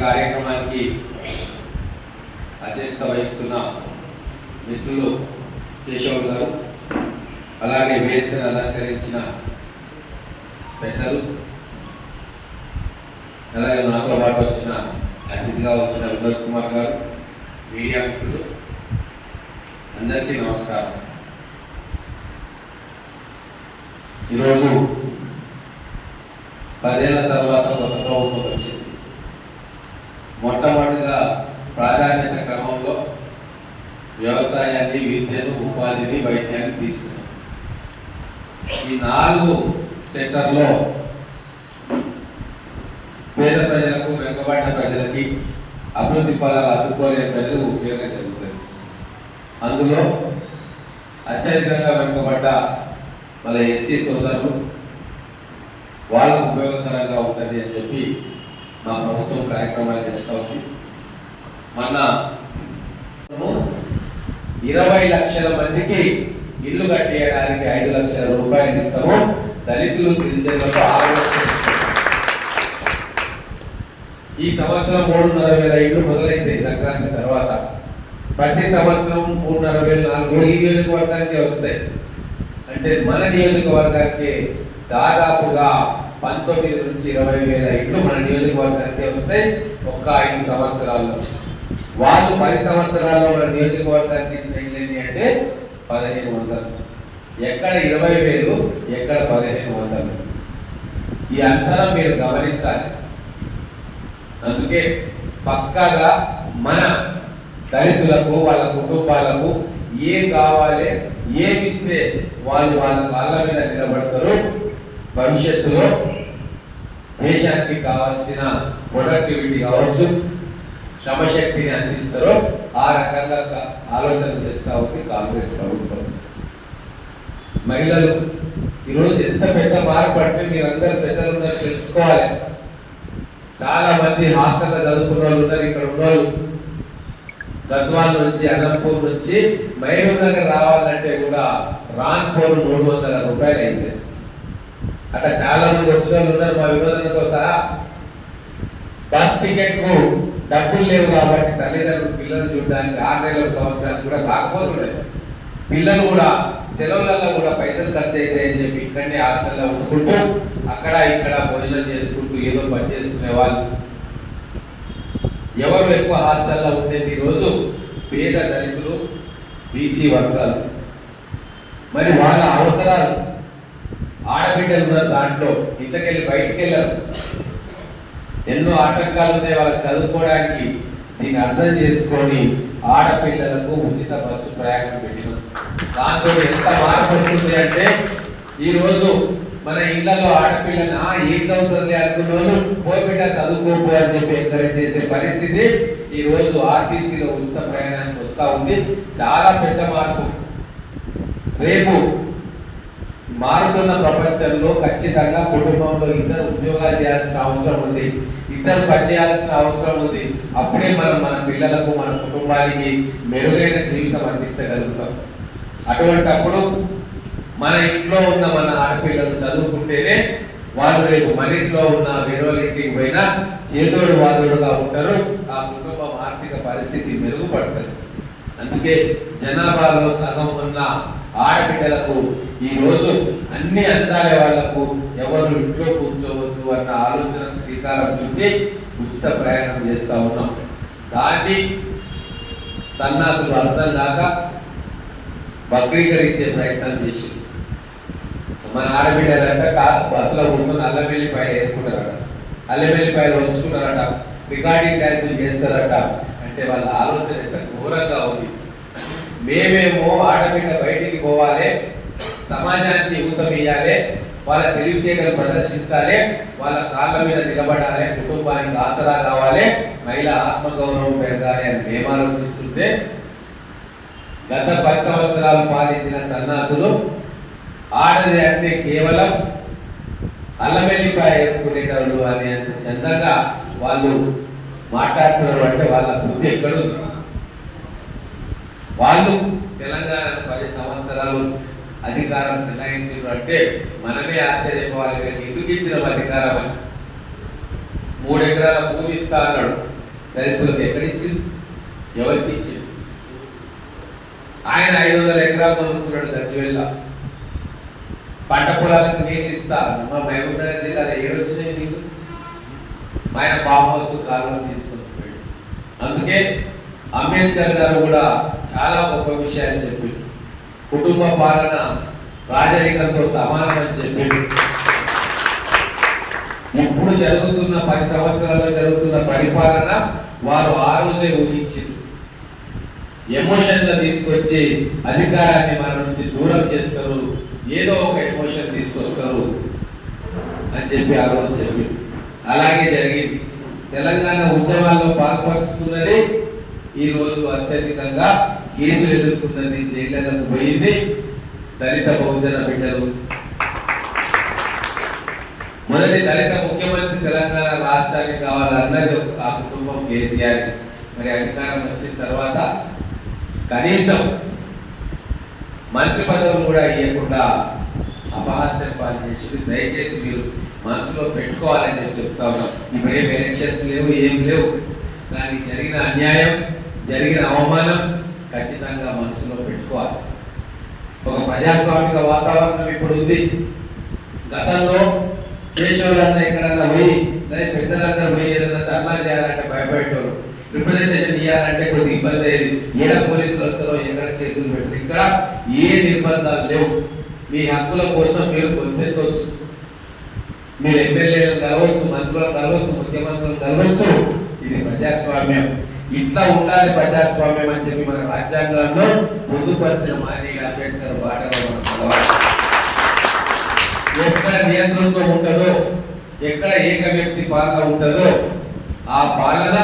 కార్యక్రమానికి అధ్యక్షత వహిస్తున్న మిత్రులు కేశవ్ గారు, అలాగే వేదికను అలంకరించిన పెద్దలు, అలాగే నాతో పాటు వచ్చిన అతిథిగా వచ్చిన వినోద్ కుమార్ గారు, మీడియా మిత్రులు అందరికీ నమస్కారం. ఈరోజు 10 ఏళ్ల తర్వాత కొత్త ప్రభుత్వం వచ్చింది. మొట్టమొదటిగా ప్రాధాన్యత క్రమంలో వ్యవసాయాన్ని, విద్యను, ఉపాధిని, వైద్యాన్ని తీసుకున్నాం. ఈ 4 సెక్టర్లో పేద ప్రజలకు, వెనుకబడ్డ ప్రజలకి, అభివృద్ధి ఫలాలు అందుకోలేని ప్రజలకు ఉపయోగం జరుగుతుంది. అందులో అత్యధికంగా వెనుకబడ్డ మన ఎస్సీ సోదరులు, వాళ్ళకు ఉపయోగకరంగా ఉంటుంది అని చెప్పి మా ప్రభుత్వం కార్యక్రమాలు చేస్తూ ఉంది. మన 20 లక్షల మందికి ఇల్లు కట్టేయడానికి 5 లక్షల రూపాయలు ఇస్తాము. దళితులు, గిరిజనులకు 6 లక్షలు. ఈ సంవత్సరం 3,500 ఇళ్ళు మొదలైతే సంక్రాంతి తర్వాత ప్రతి సంవత్సరం 3,500, 4,000 ఈ నియోజకవర్గానికి వస్తాయి. అంటే మన నియోజకవర్గానికి దాదాపుగా 19 నుంచి 20,000 ఇళ్ళు మన నియోజకవర్గానికి వస్తాయి ఒక్క 5 సంవత్సరాల్లో. వాళ్ళు 10 సంవత్సరాల్లో మన నియోజకవర్గానికి ఇచ్చిన ఇళ్ళు ఏంటి అంటే 1,500. ఎక్కడ 20,000, ఎక్కడ 1,500. ఈ అంతరం మీరు గమనించాలి. అందుకే పక్కాగా మన దళితులకు, వాళ్ళ కుటుంబాలకు ఏం కావాలి, ఏమిస్తే వాళ్ళు వాళ్ళ కాళ్ళ మీద నిలబడతారు, భవిష్యత్తులో దేశానికి కావాల్సిన ప్రొడక్టివిటీ కావచ్చు, శ్రమశక్తిని అందిస్తారో ఆ రకంగా ఆలోచన చేస్తూ ఉంది కాంగ్రెస్ ప్రభుత్వం. మహిళలు ఈరోజు ఎంత పెద్ద మార్పు అంటే మీరందరూ పెద్దలు ఉన్నారు తెలుసుకోవాలి. చాలా మంది హాస్టల్లో చదువుకున్న వాళ్ళు ఉన్నారు. ఇక్కడ ఉన్నోళ్ళు గద్వాల్ నుంచి, అనంతపూర్ నుంచి మహబూబ్ నగర్ రావాలంటే కూడా రాన్పూర్ 300 రూపాయలు అయింది. అట్లా చాలా మంది వచ్చిన వాళ్ళు ఉన్నారు. మా వినోదనతో సహా బస్ టికెట్ కు డబ్బులు లేవు కాబట్టి తల్లిదండ్రులు పిల్లలు చూడడానికి 6 నెలల సంవత్సరానికి కూడా కాకపోతుండే. పిల్లలు కూడా సెలవులలో కూడా పైసలు ఖర్చు అవుతాయని చెప్పి ఇక్కడనే హాస్టల్లో ఉండుకుంటూ అక్కడ ఇక్కడ భోజనం చేసుకుంటూ ఏదో పని చేసుకునే వాళ్ళు. ఎవరు ఎక్కువ హాస్టల్లో ఉండేది ఈరోజు పేద దళితులు, బీసీ వర్గాలు. మరి వాళ్ళ అవసరాలు, ఆడబిడ్డలు ఉన్నారు దాంట్లో, ఇంట్లోకెళ్ళి బయటికి వెళ్ళరు, ఎన్నో ఆటంకాలు ఉన్నాయి వాళ్ళకి చదువుకోవడానికి. దీన్ని అర్థం చేసుకొని ఆడపిల్లలకు ఉచిత బస్సు ప్రయాణం పెట్టినాం. దాంతో ఎంత మార్పు వస్తుంది అంటే ఈరోజు మన ఇళ్లలో ఆడపిల్లలు ఏం చదువుతుంది అనుకున్న పోయిబిడ్డ చదువుకోపో అని చెప్పి ఎంకరేజ్ చేసే పరిస్థితి ఈ రోజు ఆర్టీసీలో ఉచిత ప్రయాణానికి వస్తూ ఉంది. చాలా పెద్ద మార్పు. రేపు మారుతున్న ప్రపంచంలో ఖచ్చితంగా కుటుంబంలో 2 ఉద్యోగాలు చేయాల్సిన అవసరం ఉంది, 2 పని చేయాల్సిన అవసరం ఉంది. అప్పుడే మనం మన పిల్లలకు, మన కుటుంబానికి మెరుగైన జీవితం అందించగలుగుతాం. అటువంటప్పుడు మన ఇంట్లో ఉన్న మన ఆడపిల్లలు చదువుకుంటేనే వాళ్ళు రేపు మన ఇంట్లో ఉన్న వేరే ఇంటికి పోయినా చేదోడు వాదోడుగా ఉంటారు. ఆ కుటుంబం ఆర్థిక పరిస్థితి మెరుగుపడుతుంది. అందుకే జనాభాలో సగం ఉన్న ఆడబిడ్డలకు ఈ రోజు అన్ని అందాలే వాళ్లకు ఎవరు ఇంట్లో కూర్చోవద్దు అన్న ఆలోచన శ్రీకారం చుట్టి ఉచిత ప్రయాణం చేస్తూ ఉన్నాం. దాన్ని సన్నాసులు అర్థం కాక వక్రీకరించే ప్రయత్నం చేసి మన ఆడబిడ్డలంట బస్సులో కూర్చొని అల్లం వెల్లిపాయలు వేసుకుంటారట, అల్లం వెల్లిపాయలు వలుచుకుంటారట, రికార్డింగ్ డ్యాన్సులు చేస్తారట. అంటే వాళ్ళ ఆలోచన ఎంత ఘోరంగా ఉంది. మేమేమో ఆడబిడ్డ బయటికి పోవాలి, సమాజానికి ఊతం వేయాలి, వాళ్ళ తెలివితేటలు ప్రదర్శించాలి, వాళ్ళ కాళ్ళ మీద నిలబడాలి, కుటుంబానికి ఆసరా కావాలి, మహిళా ఆత్మగౌరవం పెరగాలి అని మేము ఆలోచిస్తుంటే గత 10 సంవత్సరాలు పాలించిన సన్నాసులు ఆడది అంటే కేవలం అల్లం వెల్లిపాయ వేసుకునేటోళ్ళు అని అంత చందంగా వాళ్ళు మాట్లాడుతున్నారు. అంటే వాళ్ళ బుద్ధి ఎక్కడుంది? వాళ్ళు తెలంగాణ 10 సంవత్సరాలు అధికారం చెలాయించారు అంటే మనమే ఆశ్చర్యపోవాలి. ఎందుకు ఇచ్చిన అధికారం అని 3 ఎకరాల భూమి ఇస్తా అన్నాడు. దళితులకు ఎక్కడిచ్చింది, ఎవరికి ఇచ్చింది? ఆయన 500 ఎకరాలు కొనుక్కున్నాడు గచ్చివెళ్ళ. పంట పొలాలకు నీళ్ళు ఇస్తా మా మహబూబ్నగర్ జిల్లాలో ఏడొచ్చినాయి నీళ్ళు? ఆయన ఫామ్ హౌస్ కాలువలు తీసుకుని పోయాడు. అందుకే అంబేద్కర్ గారు కూడా చాలా గొప్ప విషయాలు చెప్పి కుటుంబ పాలన రాజరికంతో సమానం అని చెప్పి ఇప్పుడు జరుగుతున్న 10 సంవత్సరాల్లో జరుగుతున్న పరిపాలన వారు ఆ రోజే ఊహించింది. ఎమోషన్లు తీసుకొచ్చి అధికారాన్ని మన నుంచి దూరం చేస్తారు, ఏదో ఒక ఎమోషన్ తీసుకొస్తారు అని చెప్పి ఆ రోజు చెప్పి అలాగే జరిగింది. తెలంగాణ ఉద్యమాల్లో పాల్పంచుకున్నది ఈ రోజు అత్యధికంగా కేసులు ఎదుర్కొన్నది, జైళ్లకు పోయింది దళిత బహుజన బిడ్డలు. మొదటి దళిత ముఖ్యమంత్రి తెలంగాణ రాష్ట్రానికి కావాలన్నది ఆ కుటుంబం కేసీఆర్. మరి అధికారం వచ్చిన తర్వాత కనీసం మంత్రి పదవులు కూడా ఇవ్వకుండా అపహాస్యం పాలు చేసి దయచేసి మీరు మనసులో పెట్టుకోవాలని నేను చెప్తా ఉన్నాం. ఇప్పుడేం ఎలక్షన్స్ లేవు, ఏం లేవు, కానీ జరిగిన అన్యాయం, జరిగిన అవమానం ఖచ్చితంగా మనసులో పెట్టుకోవాలి. ఒక ప్రజాస్వామిక వాతావరణం ఇప్పుడు ఉంది. గతంలో దేశంలో ఎక్కడన్నా పోయి పెద్దలందరూ పోయి ఏదైనా ధర్నా చేయాలంటే భయపడేటోళ్ళు, రిప్రజెంటేషన్ ఇవ్వాలంటే కొద్దిగా ఇబ్బంది అయ్యేది. ఏడ పోలీసులు వస్తారో, ఎక్కడ కేసులు పెట్టారు. ఇక్కడ ఏ నిర్బంధాలు లేవు. మీ హక్కుల కోసం మీరు గొంతెత్తవచ్చు, మీరు ఎమ్మెల్యేలను కలవచ్చు, మంత్రులను కలవచ్చు, ముఖ్యమంత్రులను కలవచ్చు. ఇది ప్రజాస్వామ్యం. ఇట్లా ఉండాలి ప్రజాస్వామ్యం అని చెప్పి మన రాజ్యాంగంలో పొందుపరిచిన మాననీయ అంబేద్కర్ బాటలో మనం చదవాలి. ఎక్కడ నియంత్రణతో ఉంటుందో, ఎక్కడ ఏక వ్యక్తి పాలన ఉంటుందో ఆ పాలన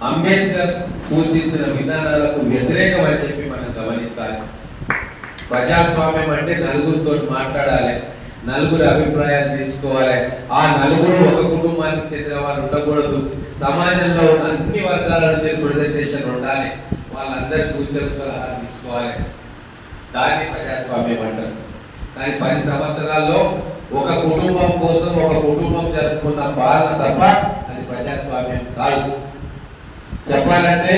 అంబేద్కర్ సూచించిన విధానాలకు వ్యతిరేకం అని చెప్పి మనం గమనించాలి. ప్రజాస్వామ్యం అంటే నలుగురితో మాట్లాడాలి, నలుగురు అభిప్రాయాలు తీసుకోవాలి. ఆ నలుగురు ఒక కుటుంబానికి చెందిన వాళ్ళు ఉండకూడదు. సమాజంలో ఉన్న అన్ని వర్గాల నుంచి రిప్రజెంటేషన్ ఉండాలి. వాళ్ళందరి సూచనలు సలహాలు తీసుకోవాలి. దాన్ని ప్రజాస్వామ్యం అంటారు. కానీ 10 సంవత్సరాల్లో ఒక కుటుంబం కోసం ఒక కుటుంబం జరుపుకున్న పాలన తప్ప అది ప్రజాస్వామ్యం కాదు. చెప్పాలంటే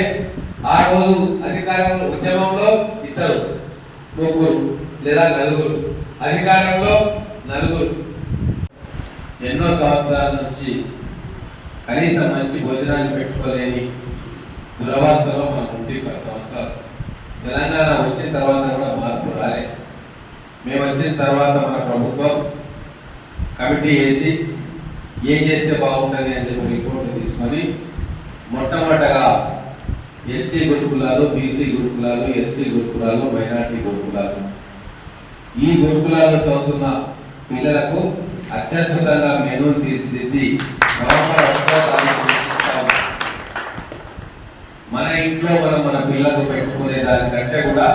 ఆ రోజు అధికారంలో ఉద్యమంలో 2, 3 లేదా 4, అధికారంలో 4. ఎన్నో సంవత్సరాల నుంచి కనీసం మంచి భోజనాన్ని పెట్టుకోలేని దురవస్థలో మనం ఉండి 10 సంవత్సరాలు. తెలంగాణ వచ్చిన తర్వాత కూడా మార్పు రాలేదు. మేము వచ్చిన తర్వాత మన ప్రభుత్వం కమిటీ వేసి ఏం చేస్తే బాగుంటుంది అని చెప్పి రిపోర్ట్ తీసుకొని మొట్టమొదటగా ఎస్సీ గురుకులాలు, బీసీ గురుకులాలు, ఎస్టీ గురుకులాలు, మైనార్టీ గురుకులాలు, ఈ గురుకులాల్లో చదువుతున్న పిల్లలకు అత్యద్భుతంగా మెనూ తీర్చిదిద్ది మన ఇంట్లో మన పిల్లలకు పెట్టుకునే దానికంటే కూడా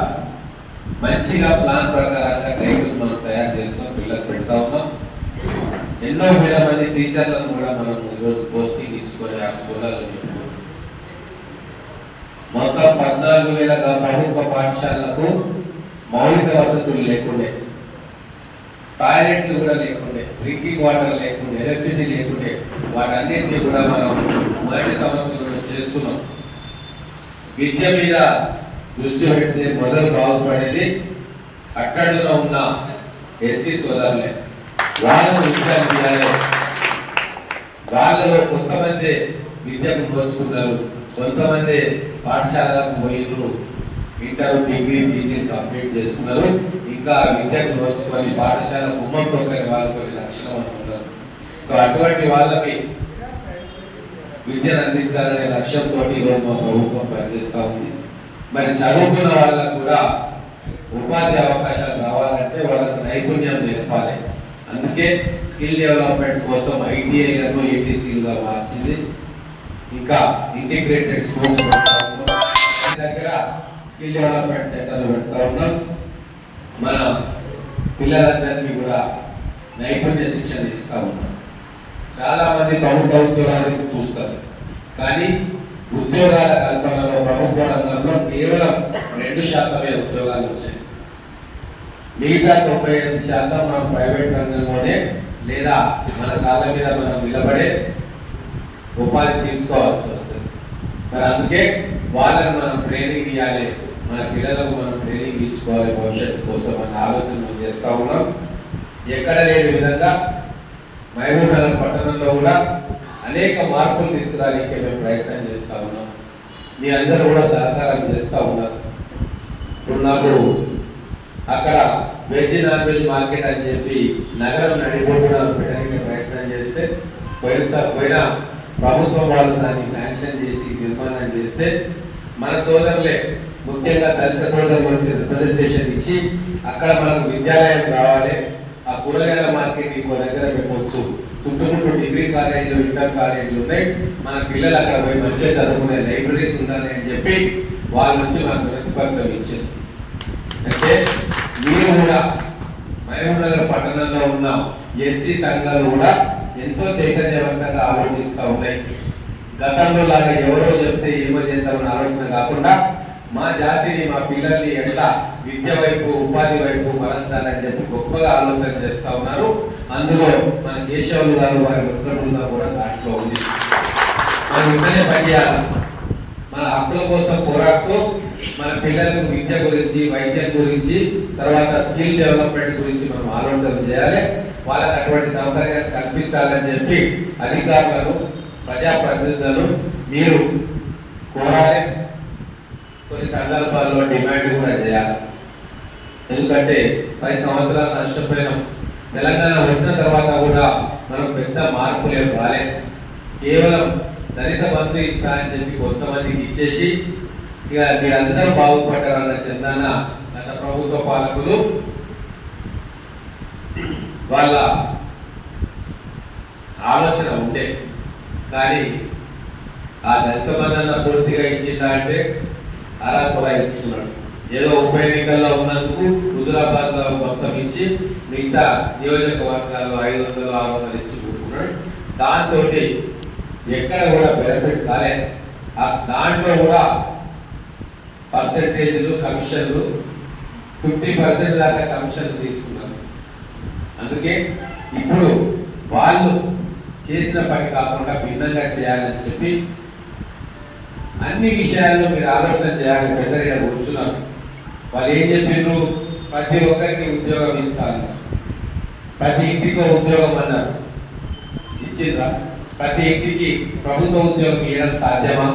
మంచిగా ప్లాన్ ప్రకారంగా టైంలు మనం తయారు చేసుకొని పిల్లలకు పెడతా ఉన్నాం. ఎన్నో వేల మంది టీచర్లను కూడా మనం ఈరోజు పోస్టింగ్ ఇచ్చుకొని ఆ స్కూళ్ళలో మొత్తం 14,000 ప్రభుత్వ పాఠశాలలకు మౌలిక వసతులు లేకుండే, టాయిలెట్స్ కూడా లేకుండే, డ్రింకింగ్ వాటర్ లేకుండే, ఎలక్ట్రిసిటీ లేకుండే, వాటన్నింటినీ కూడా మనం మొదటి సంవత్సరంలో చేసుకున్నాం. విద్య మీద దృష్టి పెడితే మొదలు బాగుపడేది అట్టడులో ఉన్న ఎస్సీ సోదరులే. వాళ్ళకు విద్యను తీయాలి. వాళ్ళలో కొంతమంది విద్యకు నోచుకున్నారు, కొంతమంది పాఠశాలకు పోయినరు, ఇంటర్, డిగ్రీ, పీజీ కంప్లీట్ చేసుకున్నారు. ఇంకా విద్యకు నోచుకొని పాఠశాల గుమ్మం తొక్కని వాళ్ళు కొన్ని లక్షణం అనుకున్నారు. సో అటువంటి వాళ్ళకి విద్యను అందించాలనే లక్ష్యంతో ఈరోజు మా ప్రభుత్వం పనిచేస్తూ ఉంది. మరి చదువుకున్న వాళ్ళకు కూడా ఉపాధి అవకాశాలు రావాలంటే వాళ్ళకు నైపుణ్యం నేర్పాలి. అందుకే స్కిల్ డెవలప్మెంట్ కోసం ఐటీఐలను ఏటీసీలుగా మార్చింది. ఇంకా ఇంటిగ్రేటెడ్ స్కూల్స్ దగ్గర స్కిల్ డెవలప్మెంట్ సెంటర్లు పెడతా ఉన్నాం. మన పిల్లలందరికీ కూడా నైపుణ్య శిక్షణ ఇస్తా ఉన్నాం. చాలా మంది ప్రభుత్వ ఉద్యోగాలను చూస్తారు, కానీ ఉద్యోగాల కల్పనలో ప్రభుత్వ రంగంలో కేవలం 2% ఉద్యోగాలు వచ్చాయి. మిగతా 95% మనం ప్రైవేట్ రంగంలోనే లేదా మన కాళ్ళ మీద మనం నిలబడే ఉపాధి తీసుకోవాల్సి వస్తుంది. మరి అందుకే వాళ్ళని మనం ట్రైనింగ్ ఇవ్వాలి, మన పిల్లలకు మనం ట్రైనింగ్ తీసుకోవాలి భవిష్యత్తు కోసం అన్న ఆలోచన మనం చేస్తూ ఉన్నాం. ఎక్కడ లేని విధంగా మహబూబ్ నగర్ పట్టణంలో కూడా అనేక మార్పులు తీసుకురావడానికి మేము ప్రయత్నం చేస్తూ ఉన్నాం. మీ అందరూ కూడా సహకారం చేస్తూ ఉన్నారు. ఇప్పుడు నాకు అక్కడ వెజ్ నాన్ వెజ్ మార్కెట్ అని చెప్పి నగరం నడిపోకుండా పెట్టడానికి ప్రయత్నం చేస్తే పోయిన ప్రభుత్వం వాళ్ళు దాన్ని శాంక్షన్ చేసి నిర్మాణం చేస్తే మన సోదరులే ముఖ్యంగా దళిత సోదరుల నుంచి రిప్రజెంటేషన్ ఇచ్చి అక్కడ మనకు విద్యాలయం కావాలి, ఆ కూరగాయల మార్కెట్ ఇంకో దగ్గర పెట్టవచ్చు, చుట్టుముట్టు డిగ్రీ కాలేజీలు ఇంటర్ కాలేజీలు ఉన్నాయి, మన పిల్లలు అక్కడ పోయి మంచిగా చదువుకునే లైబ్రరీస్ ఉండాలి అని చెప్పి వాళ్ళ నుంచి మనకు ప్రతిపత్రం ఇచ్చింది. అంటే మీరు కూడా మహబూబ్ నగర్ పట్టణంలో ఉన్న ఎస్సీ సంఘాలు కూడా ఎంతో చైతన్యవంతంగా ఆలోచిస్తూ ఉన్నాయి. గతంలో లాగా ఎవరో చెప్తే ఏమో చేద్దామని ఆలోచన కాకుండా మా జాతిని మా పిల్లల్ని ఎట్లా విద్య వైపు ఉపాధి వైపు మరల్చాలని చెప్పి గొప్పగా ఆలోచన చేస్తూ ఉన్నారు. అందులో మన కేశవులు గారు వారి మిత్రులు కూడా దాంట్లో ఉంది. మనం ఇంటనే పనిచేయాలి, మన హక్కుల కోసం పోరాడుతూ మన పిల్లలకు విద్య గురించి వైద్యం గురించి తర్వాత స్కిల్ డెవలప్మెంట్ గురించి మనం ఆలోచన చేయాలి. వాళ్ళకి అటువంటి సౌకర్యాలు కల్పించాలని చెప్పి అధికారులను ప్రజాప్రతినిధులను మీరు కోరాలి. కొన్ని సందర్భాల్లో డిమాండ్ కూడా చేయాలి. ఎందుకంటే 10 సంవత్సరాలు నష్టపోయినాం. తెలంగాణ వచ్చిన తర్వాత కూడా మనం పెద్ద మార్పులే రాలే. కేవలం దళిత బంధు ఇస్తా అని చెప్పి కొంతమందికి ఇచ్చేసి ఇక మీరందరూ బాగుపడ్డారన్న చందాన గత ప్రభుత్వ పాలకులు వాళ్ళ ఆలోచన ఉండే. కానీ ఆ దళిత బంధన పూర్తిగా ఇచ్చిందా అంటే అరాకొర ఇచ్చుకున్నాడు. ఏదో ఉప ఎన్నికల్లో ఉన్నందుకు హుజురాబాద్ లో మొత్తం ఇచ్చి మిగతా నియోజకవర్గాలు 500, 600 ఇచ్చి కూడుకున్నాడు. దాంతో ఎక్కడ కూడా బెనిఫిట్ కాలే. దాంట్లో కూడా పర్సెంటేజ్లు కమిషన్లు 50% దాకా కమిషన్లు తీసుకున్నారు. అందుకే ఇప్పుడు వాళ్ళు చేసిన పని కాకుండా భిన్నంగా చేయాలని చెప్పి అన్ని విషయాల్లో మీరు ఆలోచన చేయాలని పెద్దగా కూర్చున్నారు. వాళ్ళు ఏం చెప్పారు? ప్రతి ఒక్కరికి ఉద్యోగం ఇస్తాను, ప్రతి ఇంటికి ఉద్యోగం అన్నారు. ఇచ్చిండ్రా? ప్రతి ఇంటికి ప్రభుత్వ ఉద్యోగం ఇవ్వడం సాధ్యమా?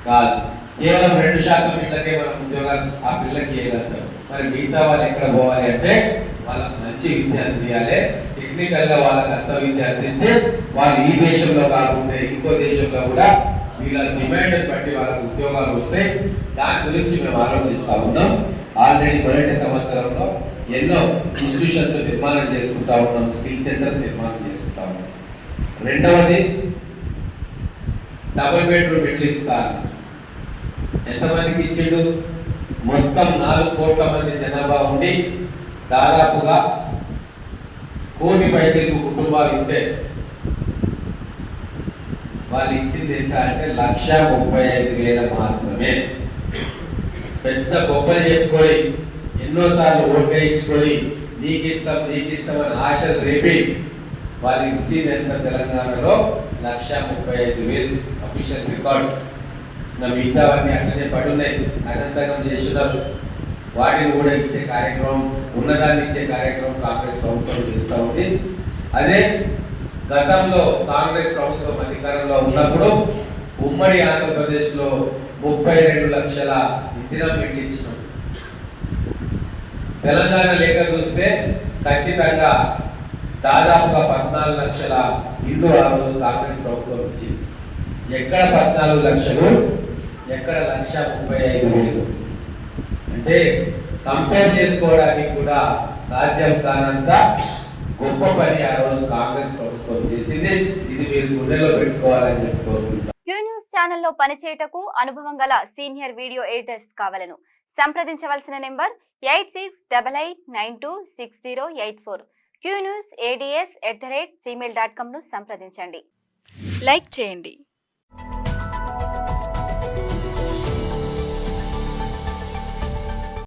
కాదు. కేవలం 2% ఇళ్ళకే మనం ఉద్యోగాలు ఆ పిల్లకి ఇవ్వగలుగుతాం. మరి మిగతా వాళ్ళు ఎక్కడ పోవాలి అంటే వాళ్ళకి మంచి విద్య అందియాలి. టెక్నికల్ గా వాళ్ళకి అంత విద్య అందిస్తే వాళ్ళు ఈ దేశంలో కాకుండా ఇంకో దేశంలో కూడా వీళ్ళ డిమాండ్ బట్టి వాళ్ళకి ఉద్యోగాలు వస్తాయి. దాని గురించి మేము ఆలోచిస్తూ ఉన్నాం. ఆల్రెడీ మొదటి సంవత్సరంలో ఎన్నో ఇన్స్టిట్యూషన్స్ నిర్మాణం చేసుకుంటా ఉన్నాం, స్కిల్ సెంటర్స్ నిర్మాణం చేసుకుంటా ఉన్నాం. రెండవది డబుల్ బెడ్రూమ్ ఇల్లు ఇస్తాను. ఎంతమందికి ఇచ్చిండు? మొత్తం 4 కోట్ల మంది జనాభా ఉండి దాదాపుగా 1 కోటి పైచిలకు కుటుంబాలు ఉంటే వాళ్ళు ఇచ్చింది ఎంత అంటే 1,35,000 మాత్రమే. పెద్ద గొప్పలు చెప్పుకొని ఎన్నోసార్లు ఓట్లు ఇచ్చుకొని నీకు ఇష్టమని ఆశలు రేపి వాళ్ళు ఇచ్చింది ఎంత తెలంగాణలో 1,35,000 అఫీషియల్ రికార్డ్. ఇంకా మిగతావన్నీ అట్లనే పడున్నాయి, సగం చేస్తున్నారు. వాటిని కూడా ఇచ్చే కార్యక్రమం, ఉన్నదాన్ని ఇచ్చే కార్యక్రమం కాంగ్రెస్ ప్రభుత్వం చేస్తూ ఉంది. అదే గతంలో కాంగ్రెస్ ప్రభుత్వం అధికారంలో ఉన్నప్పుడు ఉమ్మడి ఆంధ్రప్రదేశ్లో 32 లక్షల ఇందిరా ఇల్లు ఇచ్చినాం. తెలంగాణ లెక్క చూస్తే ఖచ్చితంగా దాదాపుగా 14 లక్షల ఇల్లు ఆ రోజు కాంగ్రెస్ ప్రభుత్వం ఇచ్చింది. ఎక్కడ 14 లక్షలు, ఎక్కడ 1,35,000. అంటే కంపేర్ చేసుకోవడానికి కూడా సాధ్యం కానంత గొప్ప పని ఆ రోజు కాంగ్రెస్ ప్రభుత్వం చేసింది. ఇది మీరు గుండెలో పెట్టుకోవాలని చెప్పుకోవాలి. క్యూ న్యూస్ ఛానల్లో పనిచేయటకు అనుభవం గల సీనియర్ వీడియో ఎడిటర్స్ కావాలను సంప్రదించవలసిన నెంబర్ 8688926084. qnewsads@gmail.com ను సంప్రదించండి. లైక్ చేయండి.